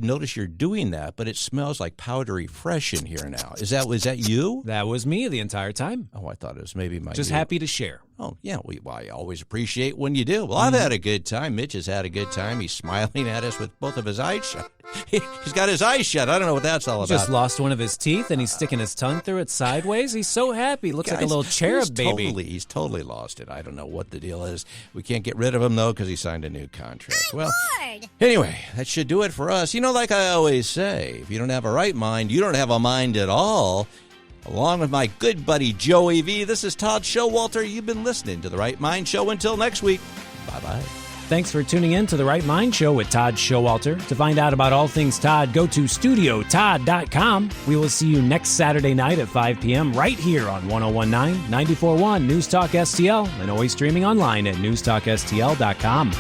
notice you're doing that, but it smells like powdery fresh in here now. Is that you? That was me the entire time. Oh, I thought it was maybe my. Just happy to share. Oh, yeah. I always appreciate when you do. Well, I've had a good time. Mitch has had a good time. He's smiling at us with both of his eyes shut. He's got his eyes shut. I don't know what that's all about. Just lost one of his teeth, and he's sticking his tongue through it sideways. He's so happy. Looks like a little cherub baby. He's totally lost it. I don't know what the deal is. We can't get rid of him, though, because he signed a new contract. Anyway, that should do it for us. Like I always say, if you don't have a right mind, you don't have a mind at all. Along with my good buddy Joey V, this is Todd Schowalter. You've been listening to The Right Mind Show. Until next week, bye-bye. Thanks for tuning in to The Right Mind Show with Todd Schowalter. To find out about all things Todd, go to StudioTodd.com. We will see you next Saturday night at 5 p.m. right here on 101.9, 94.1 News Talk STL, and always streaming online at NewsTalkSTL.com.